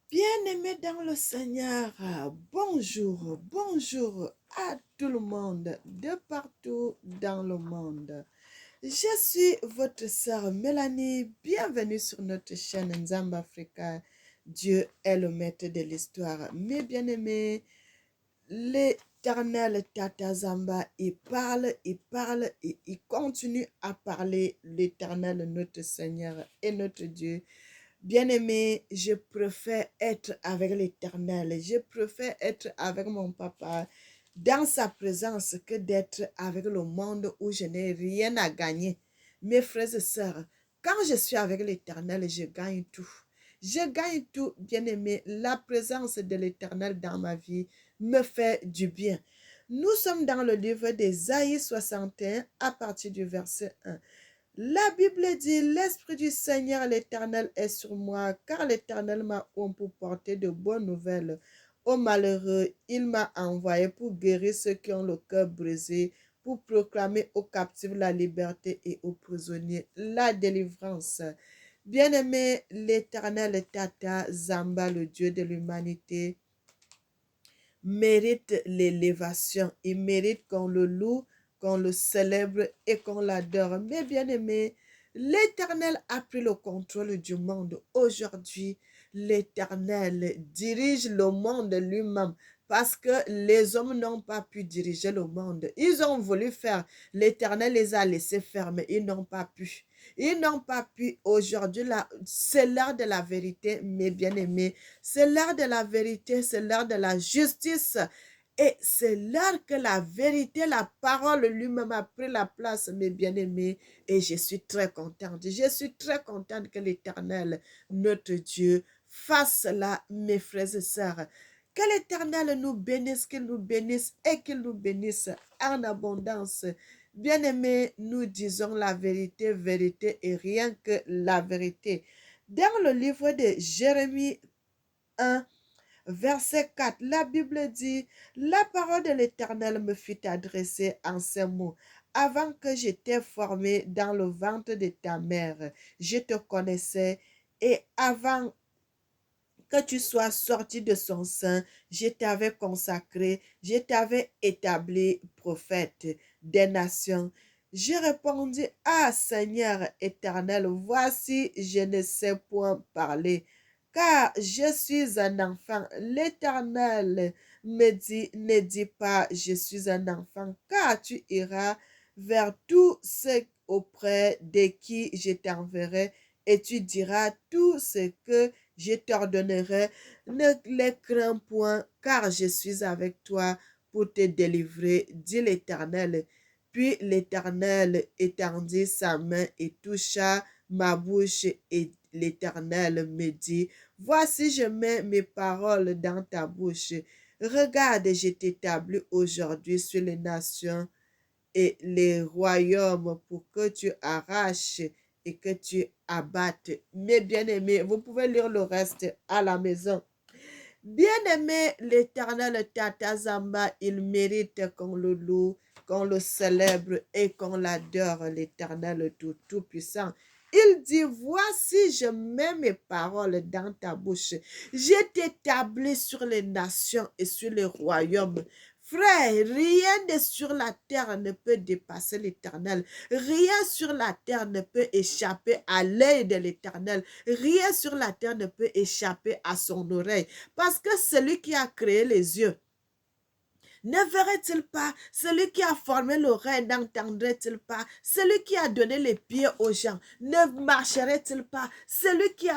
Bien-aimés dans le Seigneur, bonjour, bonjour à tout le monde, de partout dans le monde. Je suis votre sœur Mélanie, bienvenue sur notre chaîne Nzamba Africa. Dieu est le maître de l'histoire. Mes bien-aimés, l'Éternel Tata Zamba, il parle et il continue à parler, l'Éternel, notre Seigneur et notre Dieu. Bien-aimé, je préfère être avec l'Éternel. Je préfère être avec mon papa dans sa présence que d'être avec le monde où je n'ai rien à gagner. Mes frères et sœurs, quand je suis avec l'Éternel, je gagne tout. Je gagne tout, bien-aimé. La présence de l'Éternel dans ma vie me fait du bien. Nous sommes dans le livre d'Ésaïe 61 à partir du verset 1. La Bible dit, l'Esprit du Seigneur l'Éternel est sur moi, car l'Éternel m'a oint pour porter de bonnes nouvelles aux malheureux. Il m'a envoyé pour guérir ceux qui ont le cœur brisé, pour proclamer aux captifs la liberté et aux prisonniers la délivrance. Bien-aimé, l'Éternel Tata Zamba, le Dieu de l'humanité, mérite l'élévation. Il mérite qu'on le loue, qu'on le célèbre et qu'on l'adore. Mais bien aimé, l'Éternel a pris le contrôle du monde. Aujourd'hui, l'Éternel dirige le monde lui-même parce que les hommes n'ont pas pu diriger le monde. Ils ont voulu faire. L'Éternel les a laissés faire, mais ils n'ont pas pu. Ils n'ont pas pu. Aujourd'hui, c'est l'heure de la vérité, mes bien-aimés. C'est l'heure de la vérité, c'est l'heure de la justice. Et c'est l'heure que la vérité, la parole lui-même a pris la place, mes bien-aimés. Et je suis très contente. Je suis très contente que l'Éternel, notre Dieu, fasse cela, mes frères et sœurs. Que l'Éternel nous bénisse, qu'il nous bénisse et qu'il nous bénisse en abondance. Bien-aimés, nous disons la vérité, vérité et rien que la vérité. Dans le livre de Jérémie 1, verset 4, la Bible dit, la parole de l'Éternel me fut adressée en ces mots. Avant que je t'ai formé dans le ventre de ta mère, je te connaissais et avant que tu sois sorti de son sein, je t'avais consacré, je t'avais établi prophète des nations. J'ai répondu, ah Seigneur éternel, voici, je ne sais point parler, car je suis un enfant. L'Éternel me dit, ne dis pas, je suis un enfant, car tu iras vers tous ceux auprès de qui je t'enverrai, et tu diras tout ce que je t'ordonnerai, ne les crains point, car je suis avec toi pour te délivrer, dit l'Éternel. Puis l'Éternel étendit sa main et toucha ma bouche, et l'Éternel me dit, voici, je mets mes paroles dans ta bouche. Regarde, je t'établis aujourd'hui sur les nations et les royaumes pour que tu arraches et que tu abattes. Mes bien-aimés, vous pouvez lire le reste à la maison. Bien-aimé, l'Éternel Tata Zamba, il mérite qu'on le loue, qu'on le célèbre et qu'on l'adore, l'Éternel Tout-Puissant. Il dit, voici, je mets mes paroles dans ta bouche. Je t'établis sur les nations et sur les royaumes. Frère, rien de sur la terre ne peut dépasser l'Éternel. Rien sur la terre ne peut échapper à l'œil de l'Éternel. Rien sur la terre ne peut échapper à son oreille. Parce que celui qui a créé les yeux, ne verrait-il pas? Celui qui a formé l'oreille, n'entendrait-il pas? Celui qui a donné les pieds aux gens, ne marcherait-il pas? Celui qui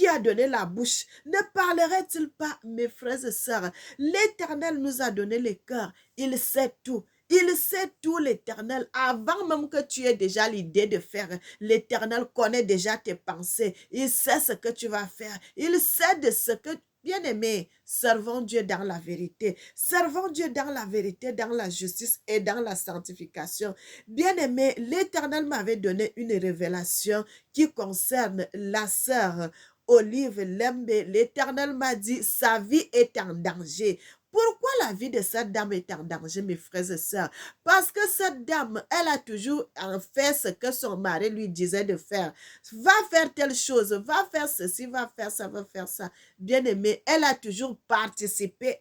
a donné la bouche, ne parlerait-il pas? Mes frères et sœurs, l'Éternel nous a donné le cœur. Il sait tout. Il sait tout, l'Éternel. Avant même que tu aies déjà l'idée de faire, l'Éternel connaît déjà tes pensées. Il sait ce que tu vas faire. Il sait de ce que bien-aimés, servons Dieu dans la vérité. Servons Dieu dans la vérité, dans la justice et dans la sanctification. Bien-aimés, l'Éternel m'avait donné une révélation qui concerne la sœur Olive Lembe. L'Éternel m'a dit, sa vie est en danger. Pourquoi la vie de cette dame est en danger, mes frères et sœurs? Parce que cette dame, elle a toujours fait ce que son mari lui disait de faire. Va faire telle chose, va faire ceci, va faire ça, va faire ça. Bien-aimée, elle a toujours participé,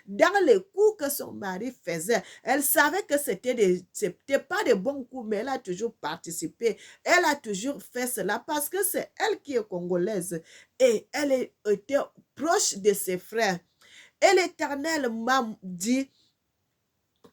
dans les coups que son mari faisait. Elle savait que c'était pas des bons coups, mais elle a toujours participé. Elle a toujours fait cela parce que c'est elle qui est congolaise et était proche de ses frères. Et l'Éternel m'a dit,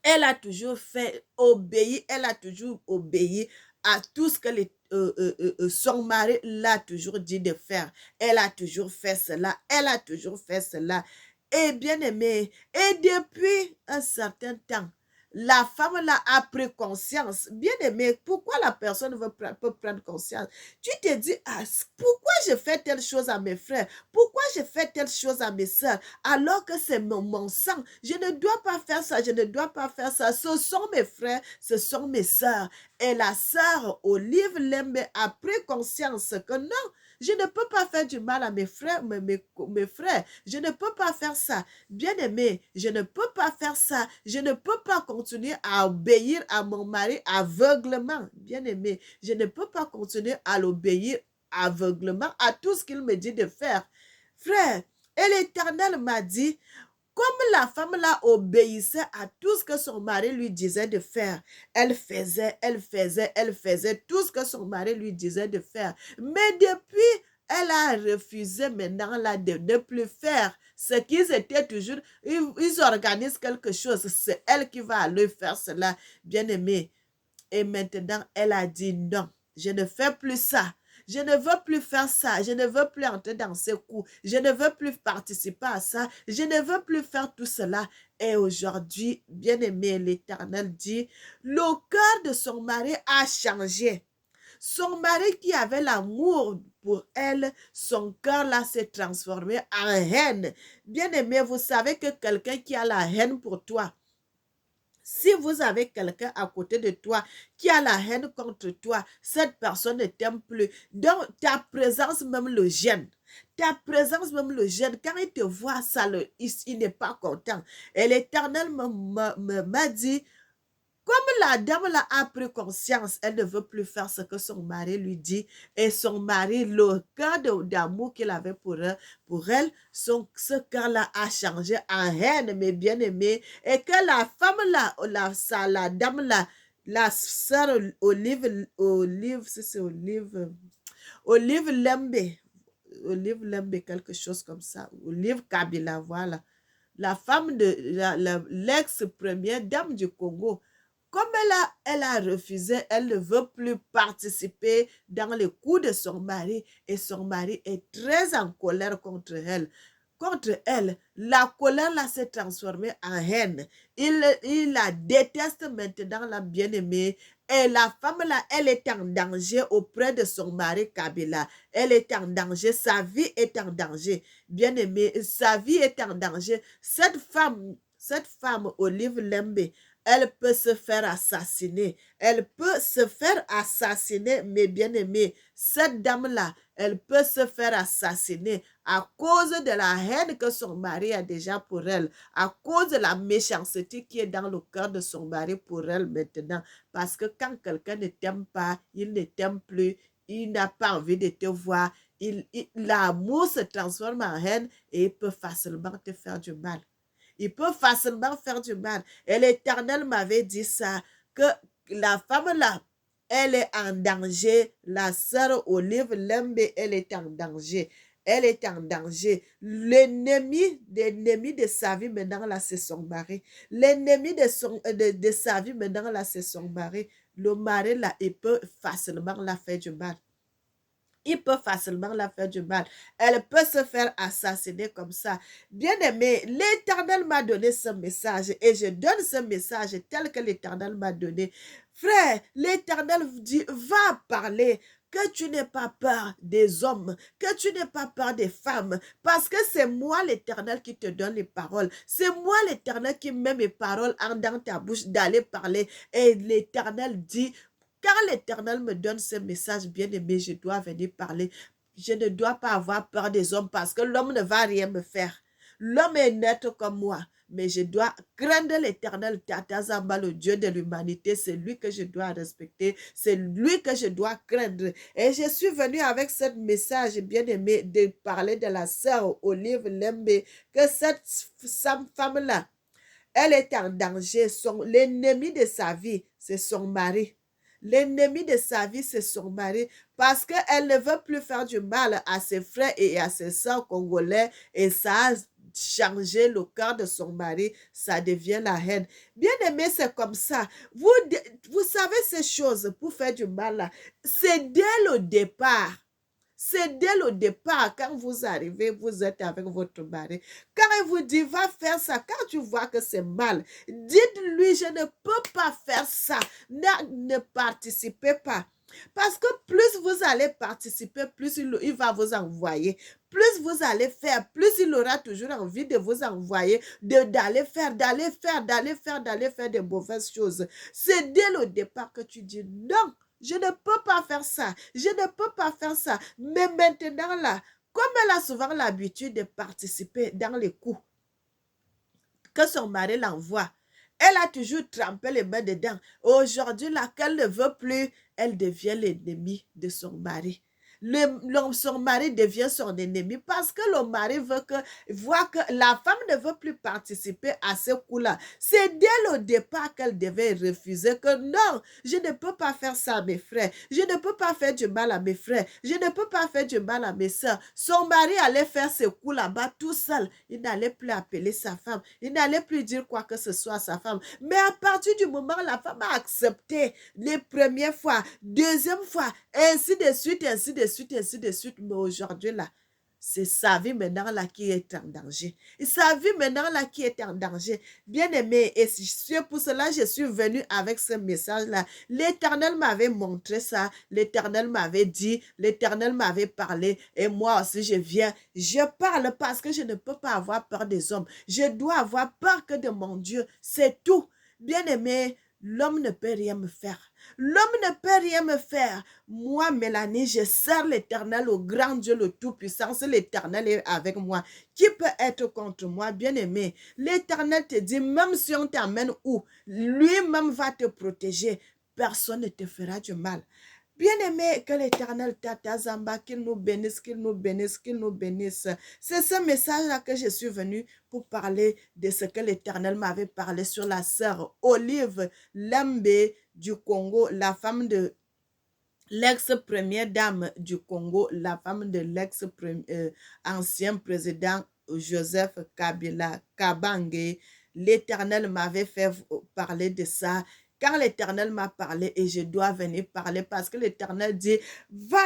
elle a toujours elle a toujours obéi à tout ce que son mari l'a toujours dit de faire. Elle a toujours fait cela, elle a toujours fait cela. Et bien aimé, et depuis un certain temps, la femme là a pris conscience. Bien aimé, pourquoi la personne peut prendre conscience? Tu te dis, ah, pourquoi je fais telle chose à mes frères? Pourquoi je fais telle chose à mes soeurs? Alors que c'est mon sang. Je ne dois pas faire ça, je ne dois pas faire ça. Ce sont mes frères, ce sont mes soeurs. Et la sœur Olive Lembe a pris conscience que non, je ne peux pas faire du mal à mes frères, mes frères. Je ne peux pas faire ça. Bien-aimé, je ne peux pas faire ça. Je ne peux pas continuer à obéir à mon mari aveuglement. Bien-aimé, je ne peux pas continuer à l'obéir aveuglement à tout ce qu'il me dit de faire. Frère, et l'Éternel m'a dit, comme la femme là obéissait à tout ce que son mari lui disait de faire, elle faisait tout ce que son mari lui disait de faire. Mais depuis, elle a refusé maintenant là de ne plus faire ce qu'ils étaient toujours. Ils organisent quelque chose, c'est elle qui va aller faire cela, bien aimé. Et maintenant, elle a dit non, je ne fais plus ça. Je ne veux plus faire ça. Je ne veux plus entrer dans ces coups. Je ne veux plus participer à ça. Je ne veux plus faire tout cela. Et aujourd'hui, bien-aimé, l'Éternel dit, le cœur de son mari a changé. Son mari qui avait l'amour pour elle, son cœur là s'est transformé en haine. Bien-aimé, vous savez que quelqu'un qui a la haine pour toi, si vous avez quelqu'un à côté de toi qui a la haine contre toi, cette personne ne t'aime plus. Donc, ta présence même le gêne. Ta présence même le gêne. Quand il te voit, il n'est pas content. Et l'Éternel m'a dit, comme la dame là a pris conscience, elle ne veut plus faire ce que son mari lui dit. Et son mari, le cœur d'amour qu'il avait pour elle, ce cœur-là a changé en haine, mes bien-aimés. Et que la femme là, la dame là, la sœur Olive Lembe, quelque chose comme ça. Olive Kabila, voilà. La femme de l'ex-première dame du Congo. Comme elle a refusé, elle ne veut plus participer dans les coups de son mari et son mari est très en colère contre elle. Contre elle, la colère là s'est transformée en haine. Il la déteste maintenant, la bien-aimée. Et la femme là, elle est en danger auprès de son mari Kabila. Elle est en danger, sa vie est en danger. Bien-aimée, sa vie est en danger. Cette femme, Olive Lembe, elle peut se faire assassiner. Elle peut se faire assassiner, mes bien-aimés. Cette dame-là, elle peut se faire assassiner à cause de la haine que son mari a déjà pour elle, à cause de la méchanceté qui est dans le cœur de son mari pour elle maintenant. Parce que quand quelqu'un ne t'aime pas, il ne t'aime plus, il n'a pas envie de te voir, l'amour se transforme en haine et il peut facilement te faire du mal. Il peut facilement faire du mal. Et l'Éternel m'avait dit ça, que la femme là, elle est en danger. La sœur Olive Lembe, elle est en danger. Elle est en danger. L'ennemi de sa vie maintenant là, c'est son mari. L'ennemi de sa vie maintenant là, c'est son mari. Le mari là, il peut facilement la faire du mal. Il peut facilement la faire du mal. Elle peut se faire assassiner comme ça. Bien-aimé, l'Éternel m'a donné ce message et je donne ce message tel que l'Éternel m'a donné. Frère, l'Éternel dit, va parler, que tu n'aies pas peur des hommes, que tu n'aies pas peur des femmes, parce que c'est moi l'Éternel qui te donne les paroles. C'est moi l'Éternel qui met mes paroles dans ta bouche d'aller parler. Et l'Éternel dit, car l'Éternel me donne ce message, bien-aimé, je dois venir parler. Je ne dois pas avoir peur des hommes parce que l'homme ne va rien me faire. L'homme est net comme moi, mais je dois craindre l'Éternel, Tata Zamba, le Dieu de l'humanité. C'est lui que je dois respecter, c'est lui que je dois craindre. Et je suis venue avec ce message, bien aimé, de parler de la sœur Olive Lembe, que cette femme-là, elle est en danger. L'ennemi de sa vie, c'est son mari. L'ennemi de sa vie, c'est son mari, parce qu'elle ne veut plus faire du mal à ses frères et à ses sœurs congolais, et ça a changé le cœur de son mari, ça devient la haine. Bien aimé, c'est comme ça. Vous savez ces choses pour faire du mal là, c'est dès le départ. C'est dès le départ, quand vous arrivez, vous êtes avec votre mari. Quand il vous dit, va faire ça, quand tu vois que c'est mal, dites-lui, je ne peux pas faire ça. Ne participez pas. Parce que plus vous allez participer, plus il va vous envoyer. Plus vous allez faire, plus il aura toujours envie de vous envoyer, d'aller faire de mauvaises choses. C'est dès le départ que tu dis non. Je ne peux pas faire ça. Je ne peux pas faire ça. Mais maintenant, là, comme elle a souvent l'habitude de participer dans les coups que son mari l'envoie, elle a toujours trempé les mains dedans. Aujourd'hui, là, qu'elle ne veut plus, elle devient l'ennemi de son mari. Son mari devient son ennemi parce que le mari voit que la femme ne veut plus participer à ce coup-là. C'est dès le départ qu'elle devait refuser que non, je ne peux pas faire ça à mes frères. Je ne peux pas faire du mal à mes frères. Je ne peux pas faire du mal à mes soeurs. Son mari allait faire ce coup là-bas tout seul. Il n'allait plus appeler sa femme. Il n'allait plus dire quoi que ce soit à sa femme. Mais à partir du moment où la femme a accepté les premières fois, deuxième fois, ainsi de suite, ainsi de suite, ainsi de suite. Mais aujourd'hui, là, c'est sa vie maintenant là qui est en danger. Et sa vie maintenant là qui est en danger. Bien aimé, et c'est pour cela que je suis venue avec ce message-là. L'Éternel m'avait montré ça. L'Éternel m'avait dit, l'Éternel m'avait parlé. Et moi aussi, je viens. Je parle parce que je ne peux pas avoir peur des hommes. Je dois avoir peur que de mon Dieu. C'est tout. Bien aimé, l'homme ne peut rien me faire. L'homme ne peut rien me faire. Moi, Mélanie, je sers l'Éternel, au grand Dieu, le Tout-Puissant. L'Éternel est avec moi. Qui peut être contre moi, bien-aimé? L'Éternel te dit, même si on t'amène où, lui-même va te protéger. Personne ne te fera du mal. Bien-aimé, que l'Éternel Tata Zamba, qu'il nous bénisse, qu'il nous bénisse, qu'il nous bénisse. C'est ce message-là que je suis venue pour parler de ce que l'Éternel m'avait parlé sur la sœur Olive Lembe du Congo, la femme de l'ex-première dame du Congo, la femme de l'ex-ancien président Joseph Kabila Kabange. L'Éternel m'avait fait parler de ça. Quand l'Éternel m'a parlé et je dois venir parler parce que l'Éternel dit, va,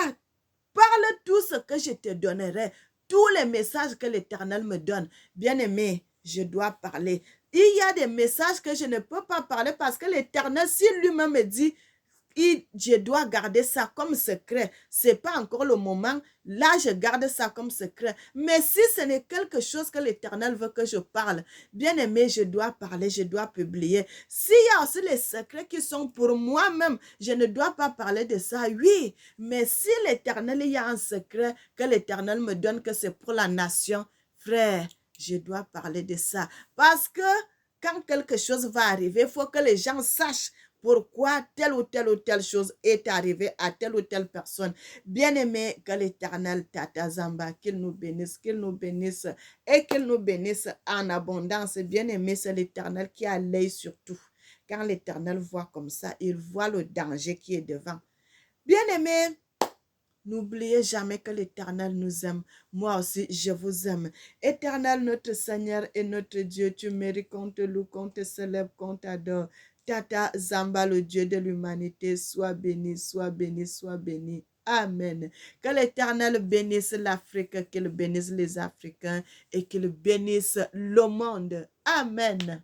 parle tout ce que je te donnerai, tous les messages que l'Éternel me donne. Bien-aimé, je dois parler. Il y a des messages que je ne peux pas parler parce que l'Éternel, s'il lui-même me dit, je dois garder ça comme secret. Ce n'est pas encore le moment. Là, je garde ça comme secret. Mais si ce n'est quelque chose que l'Éternel veut que je parle, bien aimé, je dois parler, je dois publier. S'il y a aussi les secrets qui sont pour moi-même, je ne dois pas parler de ça, oui. Mais si l'Éternel, il y a un secret que l'Éternel me donne, que c'est pour la nation, frère, je dois parler de ça. Parce que quand quelque chose va arriver, il faut que les gens sachent pourquoi telle ou telle chose est arrivée à telle ou telle personne. Bien-aimé, que l'Éternel Tata Zamba, qu'il nous bénisse et qu'il nous bénisse en abondance. Bien-aimé, c'est l'Éternel qui a l'œil sur tout. Quand l'Éternel voit comme ça, il voit le danger qui est devant. Bien-aimé, n'oubliez jamais que l'Éternel nous aime. Moi aussi, je vous aime. Éternel, notre Seigneur et notre Dieu, tu mérites qu'on te loue, qu'on te célèbre, qu'on t'adore. Tata Zamba, le Dieu de l'humanité, sois béni, sois béni, sois béni. Amen. Que l'Éternel bénisse l'Afrique, qu'il bénisse les Africains et qu'il bénisse le monde. Amen.